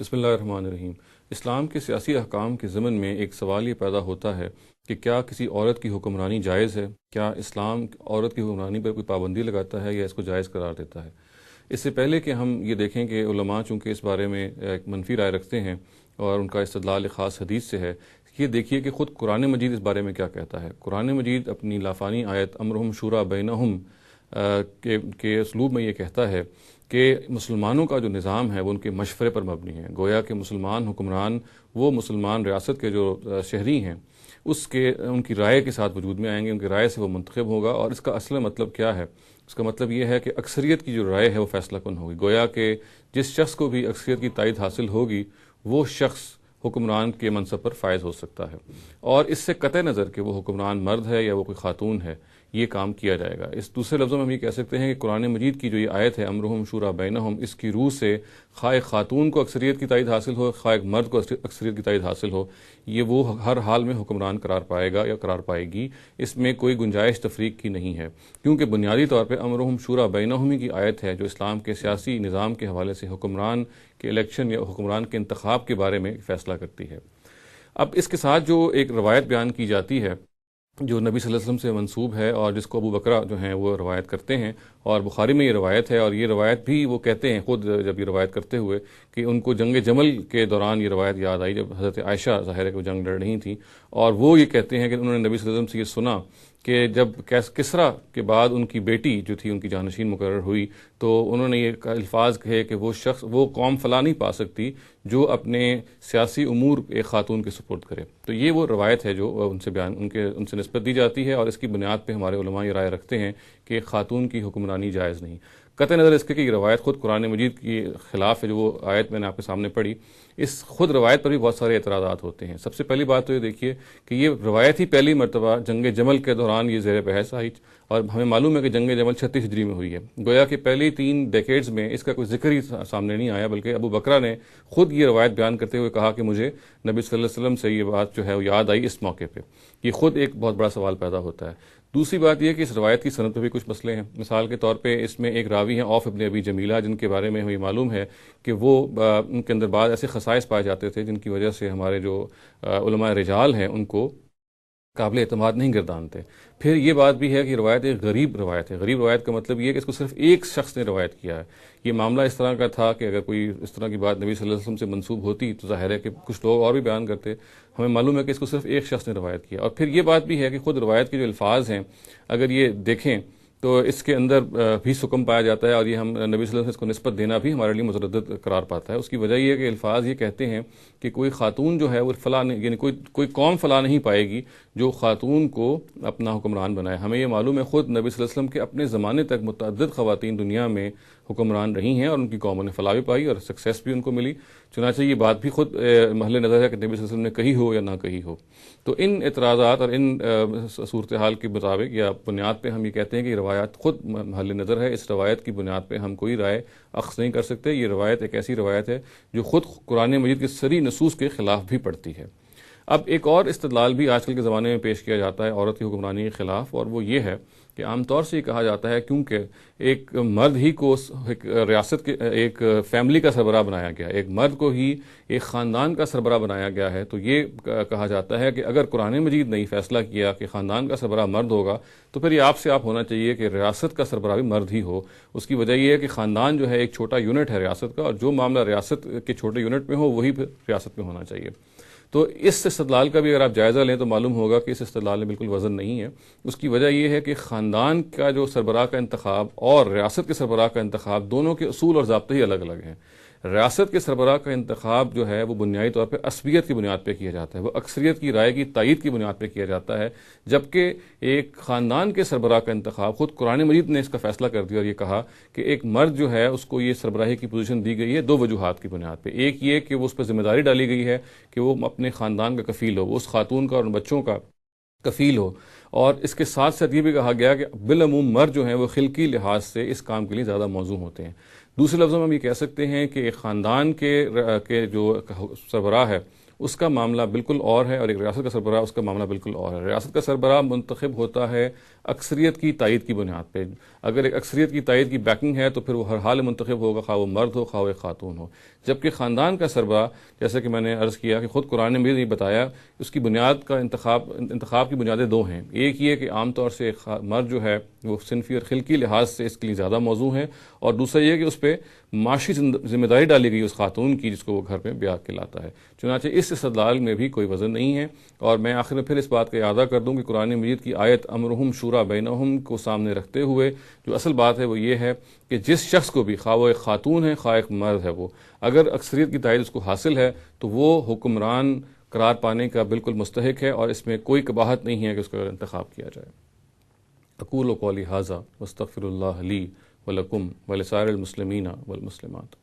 بسم اللہ الرحمن الرحیم۔ اسلام کے سیاسی احکام کے ضمن میں ایک سوال یہ پیدا ہوتا ہے کہ کیا کسی عورت کی حکمرانی جائز ہے؟ کیا اسلام عورت کی حکمرانی پر کوئی پابندی لگاتا ہے یا اس کو جائز قرار دیتا ہے؟ اس سے پہلے کہ ہم یہ دیکھیں کہ علماء چونکہ اس بارے میں ایک منفی رائے رکھتے ہیں اور ان کا استدلال ایک خاص حدیث سے ہے، یہ دیکھیے کہ خود قرآن مجید اس بارے میں کیا کہتا ہے۔ قرآن مجید اپنی لافانی آیت امرہم شورا بینہم کے اسلوب میں یہ کہتا ہے کہ مسلمانوں کا جو نظام ہے وہ ان کے مشورے پر مبنی ہے۔ گویا کہ مسلمان حکمران وہ مسلمان ریاست کے جو شہری ہیں ان کی رائے کے ساتھ وجود میں آئیں گے، ان کی رائے سے وہ منتخب ہوگا۔ اور اس کا اصل مطلب کیا ہے؟ اس کا مطلب یہ ہے کہ اکثریت کی جو رائے ہے وہ فیصلہ کن ہوگی۔ گویا کہ جس شخص کو بھی اکثریت کی تائید حاصل ہوگی وہ شخص حکمران کے منصب پر فائز ہو سکتا ہے، اور اس سے قطع نظر کہ وہ حکمران مرد ہے یا وہ کوئی خاتون ہے یہ کام کیا جائے گا۔ اس دوسرے لفظوں میں ہم یہ کہہ سکتے ہیں کہ قرآن مجید کی جو یہ آیت ہے امرہم شورا بینہم، اس کی روح سے خواہ ایک خاتون کو اکثریت کی تائید حاصل ہو، خواہ ایک مرد کو اکثریت کی تائید حاصل ہو، یہ وہ ہر حال میں حکمران قرار پائے گا یا قرار پائے گی۔ اس میں کوئی گنجائش تفریق کی نہیں ہے، کیونکہ بنیادی طور پہ امرہم شورا بینہم کی آیت ہے جو اسلام کے سیاسی نظام کے حوالے سے حکمران کے الیکشن یا حکمران کے انتخاب کے بارے میں فیصلہ کرتی ہے۔ اب اس کے ساتھ جو ایک روایت بیان کی جاتی ہے جو نبی صلی اللہ علیہ وسلم سے منسوب ہے اور جس کو ابو بکرہ جو ہیں وہ روایت کرتے ہیں، اور بخاری میں یہ روایت ہے، اور یہ روایت بھی وہ کہتے ہیں خود جب یہ روایت کرتے ہوئے کہ ان کو جنگ جمل کے دوران یہ روایت یاد آئی جب حضرت عائشہ ظاہر ہے کہ وہ جنگ لڑ رہی تھیں، اور وہ یہ کہتے ہیں کہ انہوں نے نبی صلی اللہ علیہ وسلم سے یہ سنا کہ جب کسریٰ کے بعد ان کی بیٹی جو تھی ان کی جانشین مقرر ہوئی تو انہوں نے یہ الفاظ کہے کہ وہ قوم فلاں نہیں پا سکتی جو اپنے سیاسی امور ایک خاتون کے سپرد کرے۔ تو یہ وہ روایت ہے جو ان سے نسبت دی جاتی ہے، اور اس کی بنیاد پہ ہمارے علماء یہ رائے رکھتے ہیں کہ خاتون کی حکمرانی جائز نہیں، قطع نظر اس کے کہ یہ روایت خود قرآن مجید کی خلاف ہے۔ جو وہ آیت میں نے آپ کے سامنے پڑھی، اس خود روایت پر بھی بہت سارے اعتراضات ہوتے ہیں۔ سب سے پہلی بات تو یہ دیکھیے کہ یہ روایت ہی پہلی مرتبہ جنگ جمل کے دوران یہ زیر بحث آئی، اور ہمیں معلوم ہے کہ جنگ جمل 36 ہجری میں ہوئی ہے۔ گویا کہ پہلی 3 ڈیکیڈز میں اس کا کوئی ذکر ہی سامنے نہیں آیا، بلکہ ابو بکرہ نے خود یہ روایت بیان کرتے ہوئے کہا کہ مجھے نبی صلی اللہ علیہ وسلم سے یہ بات جو ہے وہ یاد آئی اس موقع پہ۔ یہ خود ایک بہت بڑا سوال پیدا ہوتا ہے۔ دوسری بات یہ کہ اس روایت کی سند پہ بھی کچھ مسئلے ہیں۔ مثال کے طور پہ اس میں ایک راوی ہیں عوف ابن ابی جمیلہ، جن کے بارے میں ہمیں معلوم ہے کہ وہ ان کے اندر بعض ایسے خصائص پائے جاتے تھے جن کی وجہ سے ہمارے جو علماء رجال ہیں ان کو قابل اعتماد نہیں گردانتے۔ پھر یہ بات بھی ہے کہ روایت ایک غریب روایت ہے۔ غریب روایت کا مطلب یہ ہے کہ اس کو صرف ایک شخص نے روایت کیا ہے۔ یہ معاملہ اس طرح کا تھا کہ اگر کوئی اس طرح کی بات نبی صلی اللہ علیہ وسلم سے منسوب ہوتی تو ظاہر ہے کہ کچھ لوگ اور بھی بیان کرتے۔ ہمیں معلوم ہے کہ اس کو صرف ایک شخص نے روایت کیا، اور پھر یہ بات بھی ہے کہ خود روایت کے جو الفاظ ہیں اگر یہ دیکھیں تو اس کے اندر بھی سکم پایا جاتا ہے، اور یہ ہم نبی صلی اللہ علیہ وسلم اس کو نسبت دینا بھی ہمارے لیے متردد قرار پاتا ہے۔ اس کی وجہ یہ ہے کہ الفاظ یہ کہتے ہیں کہ کوئی خاتون جو ہے وہ فلاں یعنی کوئی قوم فلاں نہیں پائے گی جو خاتون کو اپنا حکمران بنائے۔ ہمیں یہ معلوم ہے خود نبی صلی اللہ علیہ وسلم کے اپنے زمانے تک متعدد خواتین دنیا میں حکمران رہی ہیں، اور ان کی قوموں نے فلاح بھی پائی اور سکسیس بھی ان کو ملی۔ چنانچہ یہ بات بھی خود محل نظر ہے کہ نبی صلی اللہ علیہ وسلم نے کہی ہو یا نہ کہی ہو۔ تو ان اعتراضات اور ان صورتحال کے مطابق یا بنیاد پہ ہم یہ کہتے ہیں کہ یہ روایات خود محل نظر ہے۔ اس روایت کی بنیاد پہ ہم کوئی رائے اخذ نہیں کر سکتے۔ یہ روایت ایک ایسی روایت ہے جو خود قرآن مجید کی سری نصوص کے خلاف بھی پڑتی ہے۔ اب ایک اور استدلال بھی آج کل کے زمانے میں پیش کیا جاتا ہے عورت کی حکمرانی کے خلاف، اور وہ یہ ہے کہ عام طور سے یہ کہا جاتا ہے کیونکہ ایک مرد ہی کو ایک ریاست کے ایک فیملی کا سربراہ بنایا گیا، ایک مرد کو ہی ایک خاندان کا سربراہ بنایا گیا ہے، تو یہ کہا جاتا ہے کہ اگر قرآن مجید نے فیصلہ کیا کہ خاندان کا سربراہ مرد ہوگا تو پھر یہ آپ ہونا چاہیے کہ ریاست کا سربراہ بھی مرد ہی ہو۔ اس کی وجہ یہ ہے کہ خاندان جو ہے ایک چھوٹا یونٹ ہے ریاست کا، اور جو معاملہ ریاست کے چھوٹے یونٹ میں ہو وہی پھر ریاست میں ہونا چاہیے۔ تو اس استدلال کا بھی اگر آپ جائزہ لیں تو معلوم ہوگا کہ اس استدلال میں بالکل وزن نہیں ہے۔ اس کی وجہ یہ ہے کہ خاندان کا جو سربراہ کا انتخاب اور ریاست کے سربراہ کا انتخاب دونوں کے اصول اور ضابطے ہی الگ الگ ہیں۔ ریاست کے سربراہ کا انتخاب جو ہے وہ بنیادی طور پہ عصبیت کی بنیاد پہ کیا جاتا ہے، وہ اکثریت کی رائے کی تائید کی بنیاد پہ کیا جاتا ہے، جبکہ ایک خاندان کے سربراہ کا انتخاب خود قرآن مجید نے اس کا فیصلہ کر دیا اور یہ کہا کہ ایک مرد جو ہے اس کو یہ سربراہی کی پوزیشن دی گئی ہے 2 وجوہات کی بنیاد پہ۔ ایک یہ کہ وہ اس پر ذمہ داری ڈالی گئی ہے کہ وہ اپنے خاندان کا کفیل ہو، وہ اس خاتون کا اور ان بچوں کا کفیل ہو، اور اس کے ساتھ ساتھ یہ بھی کہا گیا کہ بالعموم مرد جو ہیں وہ خلقی لحاظ سے اس کام کے لیے زیادہ موزوں ہوتے ہیں۔ دوسرے لفظوں میں ہم یہ کہہ سکتے ہیں کہ ایک خاندان کے جو سربراہ ہے اس کا معاملہ بالکل اور ہے، اور ایک ریاست کا سربراہ اس کا معاملہ بالکل اور ہے۔ ریاست کا سربراہ منتخب ہوتا ہے اکثریت کی تائید کی بنیاد پہ۔ اگر ایک اکثریت کی تائید کی بیکنگ ہے تو پھر وہ ہر حال منتخب ہوگا، خواہ وہ مرد ہو خواہ وہ ایک خاتون ہو۔ جبکہ خاندان کا سربراہ، جیسے کہ میں نے عرض کیا کہ خود قرآن نے بھی بتایا، اس کی بنیاد کا انتخاب کی بنیادیں دو ہیں۔ ایک یہ کہ عام طور سے ایک مرد جو ہے وہ صنفی اور خلقی لحاظ سے اس کے لیے زیادہ موزوں ہے، اور دوسرا یہ کہ اس پہ معاشی ذمہ داری ڈالی گئی اس خاتون کی جس کو وہ گھر پہ بیاہ کے لاتا ہے۔ چنانچہ اس استدلال میں بھی کوئی وزن نہیں ہے۔ اور میں آخر میں پھر اس بات کا اعادہ کر دوں کہ قرآن مجید کی آیت امرہم شورا بینہم کو سامنے رکھتے ہوئے جو اصل بات ہے وہ یہ ہے کہ جس شخص کو بھی، خواہ وہ ایک خاتون ہے خواہ ایک مرد ہے، وہ اگر اکثریت کی تائید اس کو حاصل ہے تو وہ حکمران قرار پانے کا بالکل مستحق ہے، اور اس میں کوئی قباحت نہیں ہے کہ اس کا انتخاب کیا جائے۔ اقول قولی ھذا واستغفر اللہ لی ولکم ولسائر المسلمین والمسلمات۔